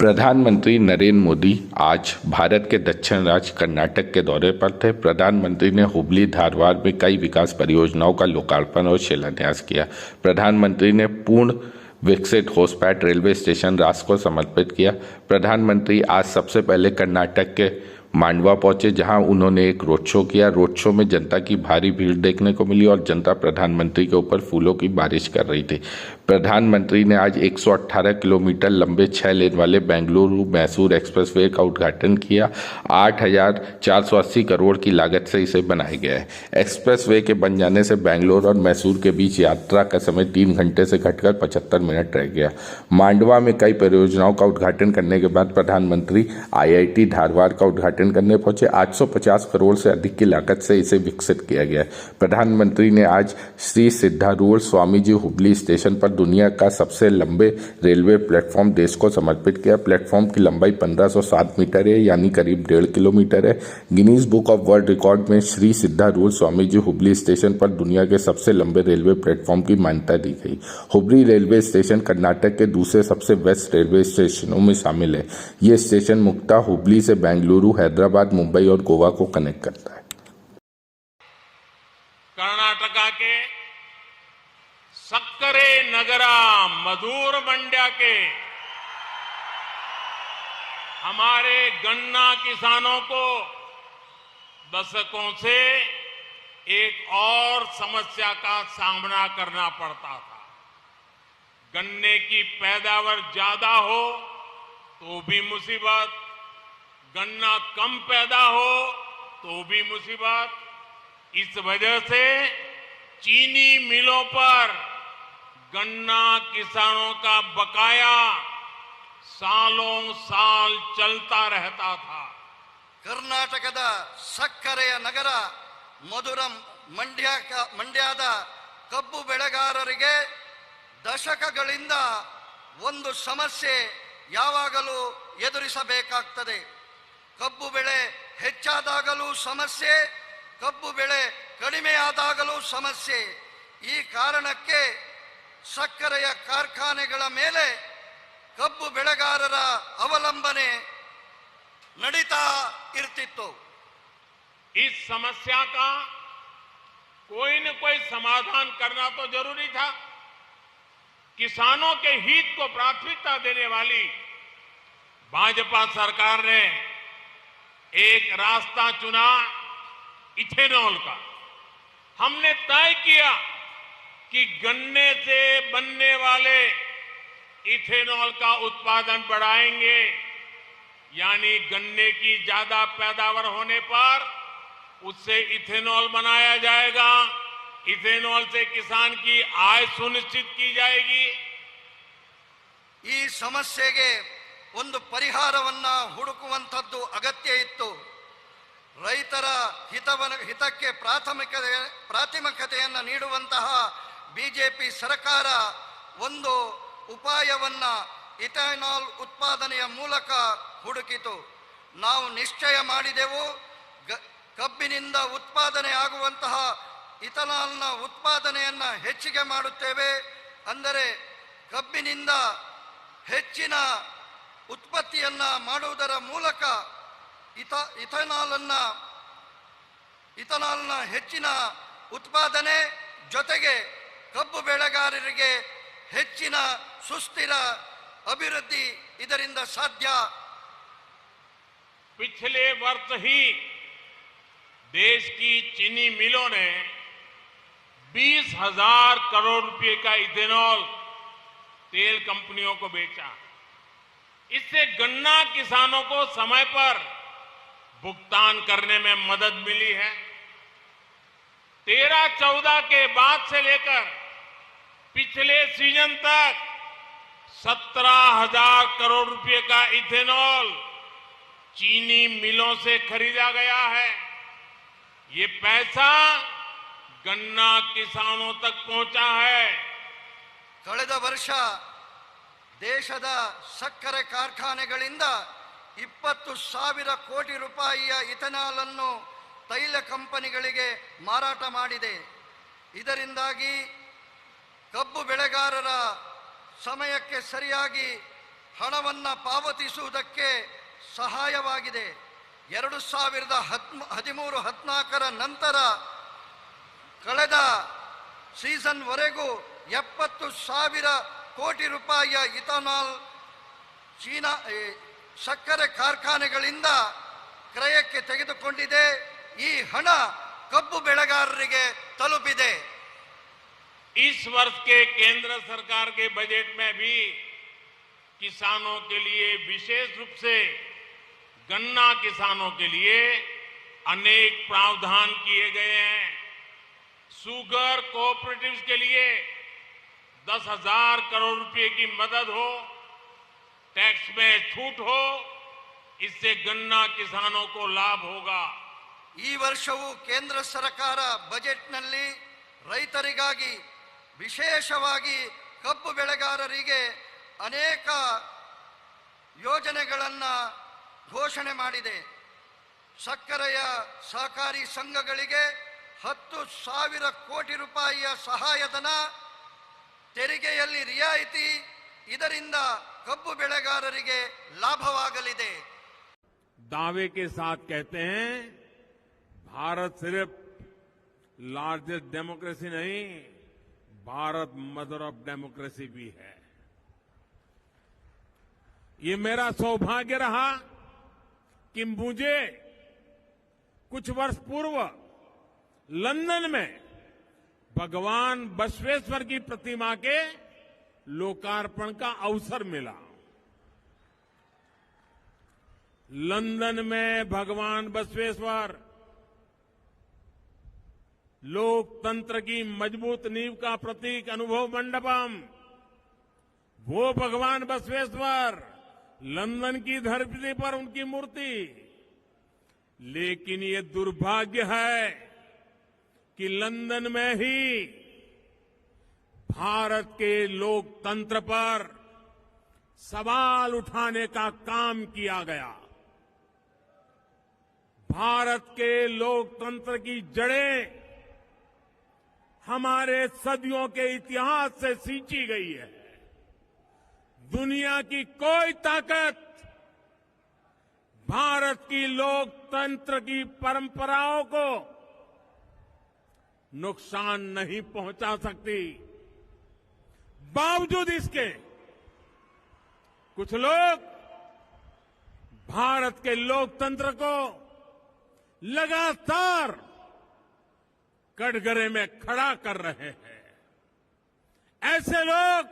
प्रधानमंत्री नरेंद्र मोदी आज भारत के दक्षिण राज्य कर्नाटक के दौरे पर थे। प्रधानमंत्री ने हुबली धारवाड़ में कई विकास परियोजनाओं का लोकार्पण और शिलान्यास किया। प्रधानमंत्री ने पूर्ण विकसित होसपैट रेलवे स्टेशन राष्ट्र को समर्पित किया। प्रधानमंत्री आज सबसे पहले कर्नाटक के मांडवा पहुंचे, जहां उन्होंने एक रोड शो किया। रोड शो में जनता की भारी भीड़ देखने को मिली और जनता प्रधानमंत्री के ऊपर फूलों की बारिश कर रही थी। प्रधानमंत्री ने आज 118 किलोमीटर लंबे 6 लेन वाले बेंगलुरु मैसूर एक्सप्रेसवे का उद्घाटन किया। 8,480 करोड़ की लागत से इसे बनाया गया है। एक्सप्रेसवे के बन जाने से बेंगलुरु और मैसूर के बीच यात्रा का समय 3 घंटे से घटकर 75 मिनट रह गया। मांडवा में कई परियोजनाओं का उद्घाटन करने के बाद प्रधानमंत्री IIT धारवाड़ का उद्घाटन करने पहुंचे। 850 करोड़ से अधिक की लागत से इसे विकसित किया गया है। प्रधानमंत्री ने आज श्री सिद्धारूढ़ स्वामी जी हुबली स्टेशन पर दुनिया का सबसे लंबे रेलवे प्लेटफॉर्म देश को समर्पित किया। प्लेटफॉर्म की लंबाई 1507 मीटर है, यानी करीब 1.5 किलोमीटर है। Guinness book of world record में श्री सिद्धारूढ़ स्वामी जी हुबली स्टेशन पर दुनिया के सबसे लंबे रेलवे प्लेटफॉर्म की मान्यता दी गई। हुबली रेलवे स्टेशन कर्नाटक के दूसरे सबसे व्यस्त रेलवे स्टेशनों में शामिल है। ये स्टेशन मुख्यतः हुबली से बेंगलुरु, हैदराबाद, मुंबई और गोवा को कनेक्ट करता है। कर्नाटका के सक्करे नगरा मधुर मंड्या के हमारे गन्ना किसानों को दशकों से एक और समस्या का सामना करना पड़ता था। गन्ने की पैदावार ज्यादा हो तो भी मुसीबत, गन्ना कम पैदा हो तो भी मुसीबत। इस वजह से चीनी मिलों पर गन्ना किसानों का बकाया सालों साल चलता रहता था। ಕರ್ನಾಟಕದ ಸಕ್ಕರೆಯ ನಗರ ಮಧುರ ಮಂಡ್ಯದ ಕಬ್ಬು ಬೆಳೆಗಾರರಿಗೆ ದಶಕಗಳಿಂದ ಒಂದು ಸಮಸ್ಯೆ ಯಾವಾಗಲೂ ಎದುರಿಸಬೇಕಾಗುತ್ತದೆ। ಕಬ್ಬು ಬೆಳೆ ಹೆಚ್ಚಾದಾಗಲೂ ಸಮಸ್ಯೆ, ಕಬ್ಬು ಬೆಳೆ ಕಡಿಮೆಯಾದಾಗಲೂ ಸಮಸ್ಯೆ। ಈ ಕಾರಣಕ್ಕೆ ಸಕ್ಕರೆಯ ಕಾರ್ಖಾನೆಗಳ ಮೇಲೆ ಕಬ್ಬು ಬೆಳೆಗಾರರ ಅವಲಂಬನೆ ನಡೀತಾ ಇರ್ತಿತ್ತು। इस समस्या का कोई न कोई समाधान करना तो जरूरी था। किसानों के हित को प्राथमिकता देने वाली भाजपा सरकार ने एक रास्ता चुना, इथेनॉल का। हमने तय किया कि गन्ने से बनने वाले इथेनॉल का उत्पादन बढ़ाएंगे, यानी गन्ने की ज्यादा पैदावार होने पर उससे इथेनॉल बनाया जाएगा। इथेनॉल से किसान की आय सुनिश्चित की जाएगी। ಈ ಸಮಸ್ಯೆಗೆ ಒಂದು ಪರಿಹಾರವನ್ನ ಹುಡುಕುವಂತದ್ದು ಅಗತ್ಯ ಇತ್ತು। ರೈತರ ಹಿತಕ್ಕೆ ಪ್ರಾಥಮಿಕತೆಯನ್ನು ನೀಡುವಂತಹ ಬಿಜೆಪಿ ಸರ್ಕಾರ ಒಂದು ಉಪಾಯವನ್ನ ಇಥೆನಾಲ್ ಉತ್ಪಾದನೆಯ ಮೂಲಕ ಹುಡುಕಿತು। ನಾವು ನಿಶ್ಚಯ ಮಾಡಿದೆವು, ಕಬ್ಬಿನಿಂದ ಉತ್ಪಾದನೆ ಆಗುವಂತಹ ಇಥೆನಾಲ್ನ ಉತ್ಪಾದನೆಯನ್ನ ಹೆಚ್ಚಿಗೆ ಮಾಡುತ್ತೇವೆ। ಅಂದರೆ ಕಬ್ಬಿನಿಂದ ಹೆಚ್ಚಿನ ಉತ್ಪತ್ತಿಯನ್ನ ಮಾಡುವುದರ ಮೂಲಕ ಇಥೆನಾಲ್ನ ಹೆಚ್ಚಿನ ಉತ್ಪಾದನೆ ಜೊತೆಗೆ ಕಬ್ಬು ಬೆಳೆಗಾರರಿಗೆ ಹೆಚ್ಚಿನ ಸುಸ್ಥಿರ ಅಭಿವೃದ್ಧಿ ಇದರಿಂದ ಸಾಧ್ಯ। पिछले वर्ष ही देश की चीनी मिलों ने 20,000 करोड़ रुपए का इथेनॉल तेल कंपनियों को बेचा। इससे गन्ना किसानों को समय पर भुगतान करने में मदद मिली है। 13-14 के बाद से लेकर पिछले सीजन तक 17,000 करोड़ रुपए का इथेनॉल चीनी मिलों से खरीदा गया है। ये पैसा गन्ना किसानों तक पहुंचा है। ಕಳೆದ ವರ್ಷ ದೇಶದ ಸಕ್ಕರೆ ಕಾರ್ಖಾನೆಗಳಿಂದ 20,000 ಕೋಟಿ ರೂಪಾಯಿಯ ಇಥೆನಾಲ್ ಅನ್ನು ತೈಲ ಕಂಪನಿಗಳಿಗೆ ಮಾರಾಟ ಮಾಡಿದೆ। ಇದರಿಂದಾಗಿ ಕಬ್ಬು ಬೆಳೆಗಾರರ ಸಮಯಕ್ಕೆ ಸರಿಯಾಗಿ ಹಣವನ್ನು ಪಾವತಿಸುವುದಕ್ಕೆ ಸಹಾಯವಾಗಿದೆ. 2013-14 ನಂತರ ಕಳೆದ ಸೀಸನ್ವರೆಗೂ 70,000 ಕೋಟಿ ರೂಪಾಯಿಯ ಇಥನಾಲ್ ಚೀನಾ ಸಕ್ಕರೆ ಕಾರ್ಖಾನೆಗಳಿಂದ ಕ್ರಯಕ್ಕೆ ತೆಗೆದುಕೊಂಡಿದೆ. ಈ ಹಣ ಕಬ್ಬು ಬೆಳೆಗಾರರಿಗೆ ತಲುಪಿದೆ. इस वर्ष के केंद्र सरकार के बजट में भी किसानों के लिए, विशेष रूप से गन्ना किसानों के लिए अनेक प्रावधान किए गए हैं. शुगर कोऑपरेटिव्स के लिए 10,000 करोड़ रुपए की मदद हो, टैक्स में छूट हो, इससे गन्ना किसानों को लाभ होगा. ಈ ವರ್ಷವೂ ಕೇಂದ್ರ ಸರ್ಕಾರ ಬಜೆಟ್ನಲ್ಲಿ ರೈತರಿಗಾಗಿ, ವಿಶೇಷವಾಗಿ ಕಬ್ಬು ಬೆಳೆಗಾರರಿಗೆ ಅನೇಕ ಯೋಜನೆಗಳನ್ನು ಘೋಷಣೆ ಮಾಡಿದೆ. ಸಕ್ಕರೆಯ ಸಹಕಾರಿ ಸಂಘಗಳಿಗೆ 10,000 ಕೋಟಿ ರೂಪಾಯಿಯ ಸಹಾಯಧನ, ತೆರಿಗೆಯಲ್ಲಿ ರಿಯಾಯಿತಿ, ಇದರಿಂದ ಕಬ್ಬು ಬೆಳೆಗಾರರಿಗೆ ಲಾಭವಾಗಲಿದೆ. दावे के साथ कहते हैं, भारत सिर्फ लार्जेस्ट डेमोक्रेसी नहीं, भारत मदर ऑफ डेमोक्रेसी भी है. ये मेरा सौभाग्य रहा कि मुझे कुछ वर्ष पूर्व लंदन में भगवान बसवेश्वर की प्रतिमा के लोकार्पण का अवसर मिला. लंदन में भगवान बसवेश्वर लोकतंत्र की मजबूत नींव का प्रतीक, अनुभव मंडपम, वो भगवान बसवेश्वर, लंदन की धरती पर उनकी मूर्ति. लेकिन ये दुर्भाग्य है कि लंदन में ही भारत के लोकतंत्र पर सवाल उठाने का काम किया गया. भारत के लोकतंत्र की जड़ें हमारे सदियों के इतिहास से सींची गई है. दुनिया की कोई ताकत भारत की लोकतंत्र की परंपराओं को नुकसान नहीं पहुंचा सकती. बावजूद इसके कुछ लोग भारत के लोकतंत्र को लगातार कटघरे में खड़ा कर रहे हैं. ऐसे लोग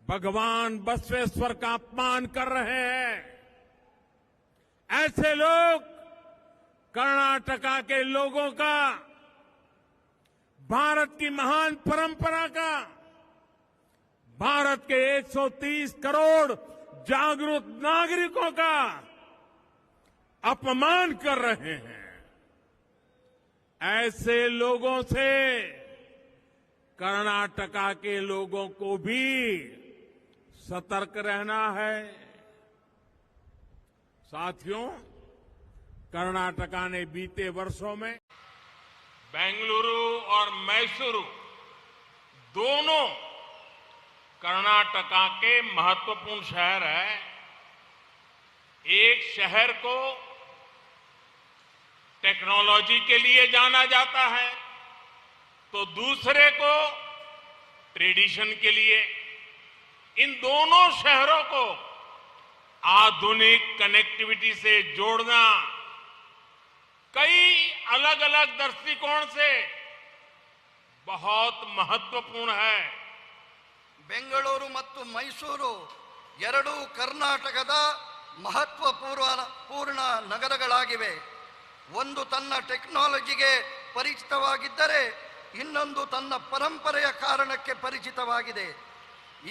भगवान बसवेश्वर का अपमान कर रहे हैं. ऐसे लोग कर्नाटका के लोगों का, भारत की महान परंपरा का, भारत के 130 करोड़ जागरूक नागरिकों का अपमान कर रहे हैं. ऐसे लोगों से कर्नाटका के लोगों को भी सतर्क रहना है. साथियों, कर्नाटका ने बीते वर्षों में बेंगलुरु और मैसूरू दोनों कर्नाटका के महत्वपूर्ण शहर हैं. एक शहर को टेक्नोलॉजी के लिए जाना जाता है तो दूसरे को ट्रेडिशन के लिए. इन दोनों शहरों को आधुनिक कनेक्टिविटी से जोड़ना कई अलग अलग दृष्टिकोण से बहुत महत्वपूर्ण है. ಬೆಂಗಳೂರು ಮತ್ತು ಮೈಸೂರು ಎರಡೂ ಕರ್ನಾಟಕದ ಮಹತ್ವಪೂರ್ಣ ನಗರಗಳಾಗಿವೆ. ಒಂದು ತನ್ನ ಟೆಕ್ನಾಲಜಿಗೆ ಪರಿಚಿತವಾಗಿದ್ದರೆ ಇನ್ನೊಂದು ತನ್ನ ಪರಂಪರೆಯ ಕಾರಣಕ್ಕೆ ಪರಿಚಿತವಾಗಿದೆ.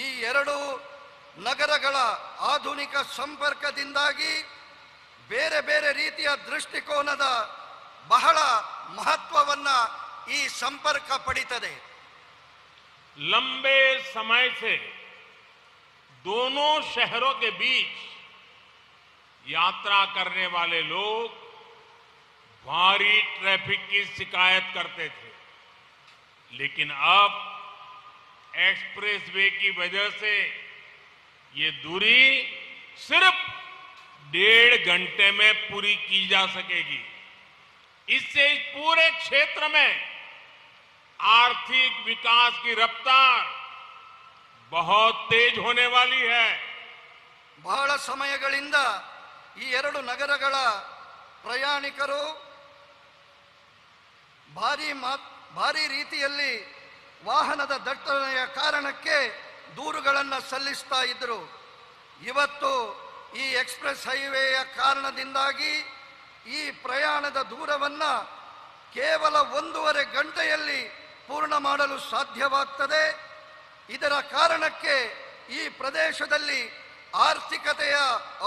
ಈ ಎರಡು ನಗರಗಳ ಆಧುನಿಕ ಸಂಪರ್ಕದಿಂದಾಗಿ ಬೇರೆ ಬೇರೆ ರೀತಿಯ ದೃಷ್ಟಿಕೋನದ ಬಹಳ ಮಹತ್ವವನ್ನು ಈ ಸಂಪರ್ಕ ಪಡೆಯುತ್ತದೆ. लंबे समय से दोनों शहरों के बीच यात्रा करने वाले लोग भारी ट्रैफिक की शिकायत करते थे, लेकिन अब एक्सप्रेसवे की वजह से ये दूरी सिर्फ 1.5 घंटे में पूरी की जा सकेगी। इससे इस पूरे क्षेत्र में आर्थिक विकास की रफ्तार बहुत तेज होने वाली है। ಬಹಳ ಸಮಯಗಳಿಂದ ಈ ಎರಡು ನಗರಗಳ ಪ್ರಯಾಣಿಕರು ಭಾರಿ ರೀತಿಯಲ್ಲಿ ವಾಹನದ ದಟ್ಟಣೆಯ ಕಾರಣಕ್ಕೆ ದೂರುಗಳನ್ನು ಸಲ್ಲಿಸ್ತಾ ಇದ್ದರು. ಇವತ್ತು ಈ ಎಕ್ಸ್ಪ್ರೆಸ್ ಹೈವೇಯ ಕಾರಣದಿಂದಾಗಿ ಈ ಪ್ರಯಾಣದ ದೂರವನ್ನು ಕೇವಲ 1.5 ಗಂಟೆಯಲ್ಲಿ ಪೂರ್ಣ ಮಾಡಲು ಸಾಧ್ಯವಾಗ್ತದೆ. ಇದರ ಕಾರಣಕ್ಕೆ ಈ ಪ್ರದೇಶದಲ್ಲಿ ಆರ್ಥಿಕತೆಯ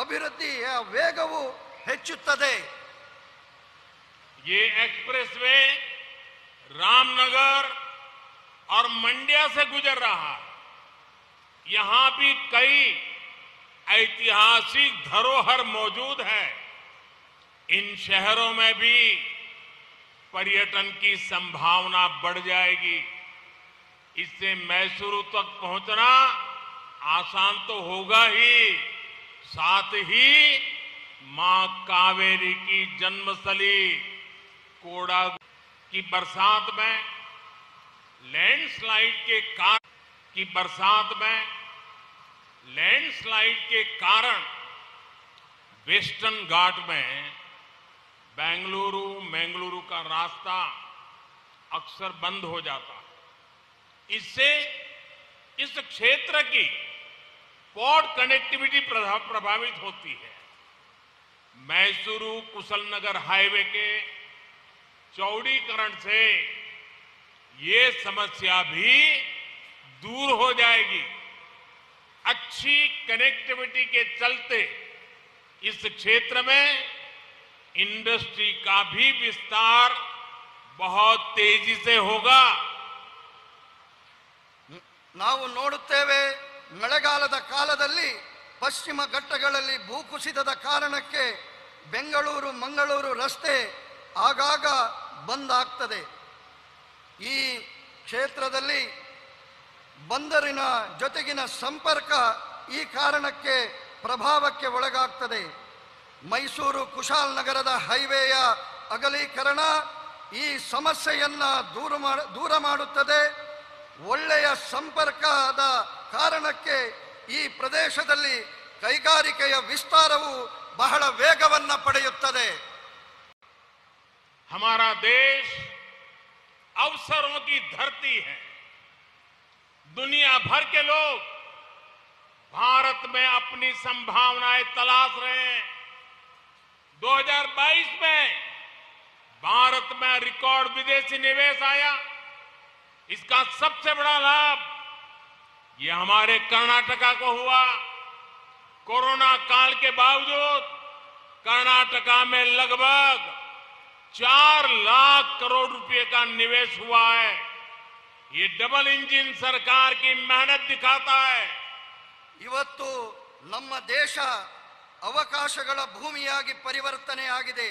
ಅಭಿವೃದ್ಧಿಯ ವೇಗವು ಹೆಚ್ಚುತ್ತದೆ. ये एक्सप्रेसवे रामनगर और मंड्या से गुजर रहा है। यहां भी कई ऐतिहासिक धरोहर मौजूद है। इन शहरों में भी पर्यटन की संभावना बढ़ जाएगी। इससे मैसूरू तक पहुंचना आसान तो होगा ही, साथ ही मां कावेरी की जन्मस्थली कोडागु की बरसात में लैंडस्लाइड के कारण वेस्टर्न घाट में बेंगलुरु का रास्ता अक्सर बंद हो जाता है। इससे इस क्षेत्र की पोर्ट कनेक्टिविटी प्रभावित होती है। मैसूरू कुशलनगर हाईवे के चौड़ीकरण से ये समस्या भी दूर हो जाएगी। अच्छी कनेक्टिविटी के चलते इस क्षेत्र में इंडस्ट्री का भी विस्तार बहुत तेजी से होगा। ನಾವು ನೋಡುತ್ತೇವೆ, ಮಳೆಗಾಲದ ಕಾಲದಲ್ಲಿ ಪಶ್ಚಿಮ ಘಟ್ಟಗಳಲ್ಲಿ ಭೂಕುಸಿತದ ಕಾರಣಕ್ಕೆ ಬೆಂಗಳೂರು ಮಂಗಳೂರು ರಸ್ತೆ ಆಗಾಗ ಬಂದ್ ಆಗ್ತದೆ. ಈ ಕ್ಷೇತ್ರದಲ್ಲಿ ಬಂದರಿನ ಜೊತೆಗಿನ ಸಂಪರ್ಕ ಈ ಕಾರಣಕ್ಕೆ ಪ್ರಭಾವಕ್ಕೆ ಒಳಗಾಗ್ತದೆ. ಮೈಸೂರು ಕುಶಾಲನಗರದ ಹೈವೇಯ ಅಗಲೀಕರಣ ಈ ಸಮಸ್ಯೆಯನ್ನ ದೂರ ಮಾಡುತ್ತದೆ. ಒಳ್ಳೆಯ ಸಂಪರ್ಕದ ಕಾರಣಕ್ಕೆ ಈ ಪ್ರದೇಶದಲ್ಲಿ ಕೈಗಾರಿಕೆಯ ವಿಸ್ತಾರವು ಬಹಳ ವೇಗವನ್ನು ಪಡೆಯುತ್ತದೆ. हमारा देश अवसरों की धरती है। दुनिया भर के लोग भारत में अपनी संभावनाएं तलाश रहे हैं। 2022 में भारत में रिकॉर्ड विदेशी निवेश आया। इसका सबसे बड़ा लाभ ये हमारे कर्नाटका को हुआ। कोरोना काल के बावजूद कर्नाटका में लगभग 4 लाख करोड़ रुपए का निवेश हुआ है। ये डबल इंजन सरकार की मेहनत दिखाता है। ಇವತ್ತು ನಮ್ಮ ದೇಶ ಅವಕಾಶಗಳ ಭೂಮಿಯಾಗಿ ಪರಿವರ್ತನೆ ಆಗಿದೆ.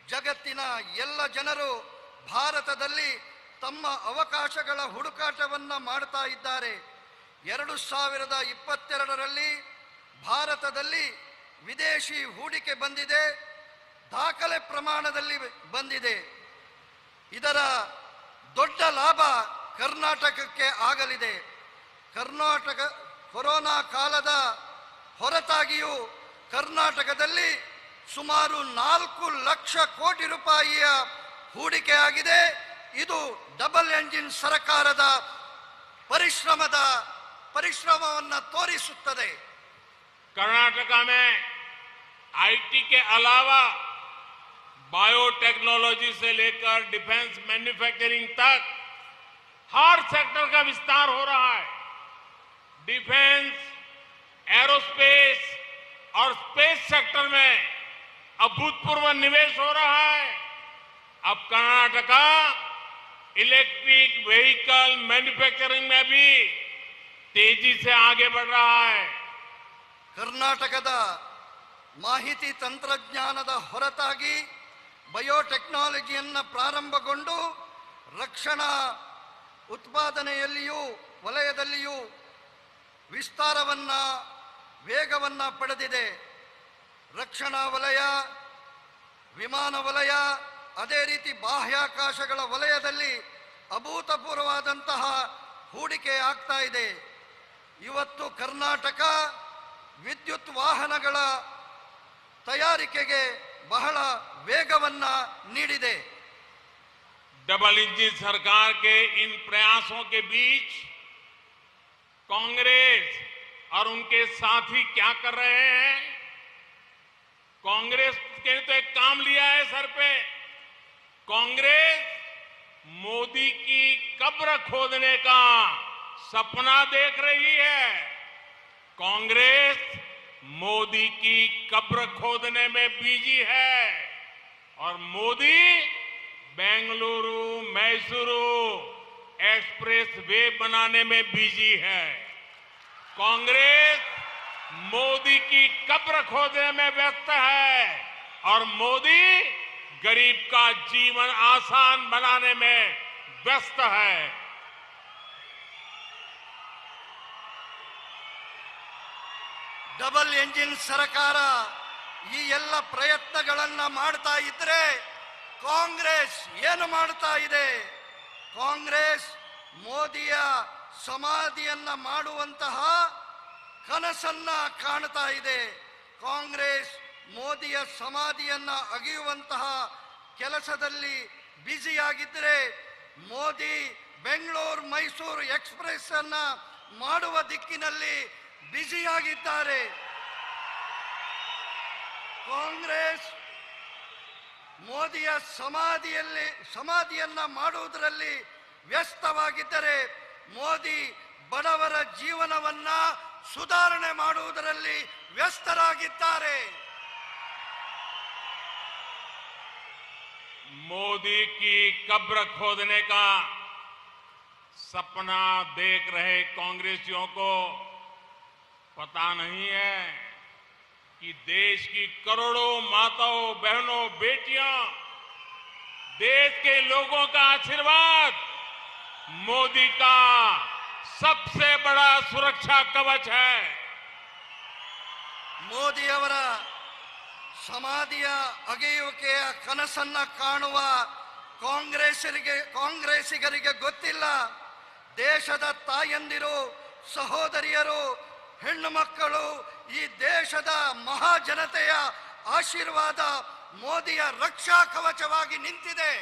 ಜಗತ್ತಿನ ಎಲ್ಲ ಜನರು ಭಾರತದಲ್ಲಿ ತಮ್ಮ ಅವಕಾಶಗಳ ಹುಡುಕಾಟವನ್ನ ಮಾಡ್ತಾ ಇದ್ದಾರೆ. 2022ರಲ್ಲಿ ಭಾರತದಲ್ಲಿ ವಿದೇಶಿ ಹೂಡಿಕೆ ಬಂದಿದೆ, ದಾಖಲೆ ಪ್ರಮಾಣದಲ್ಲಿ ಬಂದಿದೆ. ಇದರ ದೊಡ್ಡ ಲಾಭ ಕರ್ನಾಟಕಕ್ಕೆ ಆಗಲಿದೆ. ಕರ್ನಾಟಕ ಕೊರೋನಾ ಕಾಲದ ಹೊರತಾಗಿಯೂ ಕರ್ನಾಟಕದಲ್ಲಿ ಸುಮಾರು 4 ಲಕ್ಷ ಕೋಟಿ ರೂಪಾಯಿಯ ಹೂಡಿಕೆ ಆಗಿದೆ. ಇದು ಡಬಲ್ ಎಂಜಿನ್ ಸರ್ಕಾರದ ಪರಿಶ್ರಮವನ್ನು ತೋರಿಸುತ್ತದೆ. कर्नाटका में आईटी के अलावा बायोटेक्नोलॉजी से लेकर डिफेंस मैन्युफैक्चरिंग तक हर सेक्टर का विस्तार हो रहा है। डिफेंस, एरोस्पेस और स्पेस सेक्टर में अभूतपूर्व निवेश हो रहा है। अब कर्नाटका इलेक्ट्रिक व्हीकल मैन्युफैक्चरिंग में भी तेजी से आगे बढ़ रहा है। ಕರ್ನಾಟಕದ ಮಾಹಿತಿ ತಂತ್ರಜ್ಞಾನದ ಹೊರತಾಗಿ ಬಯೋಟೆಕ್ನಾಲಜಿಯನ್ನು ಪ್ರಾರಂಭಗೊಂಡು ರಕ್ಷಣಾ ಉತ್ಪಾದನೆಯಲ್ಲಿಯೂ ವಲಯದಲ್ಲಿಯೂ ವಿಸ್ತಾರವನ್ನು ವೇಗವನ್ನ ಪಡೆದಿದೆ. ರಕ್ಷಣಾ ವಲಯ, ವಿಮಾನ ವಲಯ, ಅದೇ ರೀತಿ ಬಾಹ್ಯಾಕಾಶಗಳ ವಲಯದಲ್ಲಿ ಅಭೂತಪೂರ್ವವಾದಂತಹ ಹೂಡಿಕೆ ಆಗ್ತಾ ಇದೆ. ಇವತ್ತು ಕರ್ನಾಟಕ ವಿದ್ಯುತ್ ವಾಹನಗಳ ತಯಾರಿಕೆಗೆ ಬಹಳ ವೇಗವನ್ನ ನೀಡಿದೆ. डबल इंजन सरकार के इन प्रयासों के बीच कांग्रेस और उनके साथी क्या कर रहे हैं? कांग्रेस ने तो एक काम लिया है सर पे। कांग्रेस मोदी की कब्र खोदने का सपना देख रही है। कांग्रेस मोदी की कब्र खोदने में बिजी है और मोदी बेंगलुरु मैसूरू एक्सप्रेस वे बनाने में बिजी है। कांग्रेस मोदी की कब्र खोदने में व्यस्त है और मोदी गरीब का जीवन आसान बनाने में व्यस्त है। ಡಬಲ್ ಎಂಜಿನ್ ಸರ್ಕಾರ ಈ ಎಲ್ಲ ಪ್ರಯತ್ನಗಳನ್ನ ಮಾಡ್ತಾ ಇದ್ರೆ ಕಾಂಗ್ರೆಸ್ ಏನು ಮಾಡ್ತಾ ಇದೆ? ಕಾಂಗ್ರೆಸ್ ಮೋದಿಯ ಸಮಾಧಿಯನ್ನ ಮಾಡುವಂತಹ ಕನಸನ್ನ ಕಾಣ್ತಾ ಇದೆ. ಕಾಂಗ್ರೆಸ್ ಮೋದಿಯ ಸಮಾಧಿಯನ್ನ ಅಗೆಯುವಂತಹ ಕೆಲಸದಲ್ಲಿ ಬ್ಯುಸಿಯಾಗಿದ್ದರೆ ಮೋದಿ ಬೆಂಗಳೂರು ಮೈಸೂರು ಎಕ್ಸ್ಪ್ರೆಸ್ ಅನ್ನ ಮಾಡುವ ದಿಕ್ಕಿನಲ್ಲಿ ಬ್ಯುಸಿಯಾಗಿದ್ದಾರೆ. ಕಾಂಗ್ರೆಸ್ ಮೋದಿಯ ಸಮಾಧಿಯನ್ನ ಮಾಡುವುದರಲ್ಲಿ ವ್ಯಸ್ತವಾಗಿದ್ದರೆ ಮೋದಿ ಬಡವರ ಜೀವನವನ್ನ ಸುಧಾರಣೆ ಮಾಡುವುದರಲ್ಲಿ ವ್ಯಸ್ತರಾಗಿದ್ದಾರೆ. मोदी की कब्र खोदने का सपना देख रहे कांग्रेसियों को पता नहीं है कि देश की करोड़ों माताओं, बहनों, बेटियां, देश के लोगों का आशीर्वाद मोदी का सबसे बड़ा सुरक्षा कवच है। ಮೋದಿಯವರ ಸಮಾಧಿಯ ಅಗೆಯುವಿಕೆಯ ಕನಸನ್ನ ಕಾಣುವ ಕಾಂಗ್ರೆಸ್ಸಿಗರಿಗೆ ಗೊತ್ತಿಲ್ಲ, ದೇಶದ ತಾಯಂದಿರು, ಸಹೋದರಿಯರು, ಹೆಣ್ಣು ಮಕ್ಕಳು, ಈ ದೇಶದ ಮಹಾಜನತೆಯ ಆಶೀರ್ವಾದ ಮೋದಿಯ ರಕ್ಷಾ ಕವಚವಾಗಿ ನಿಂತಿದೆ.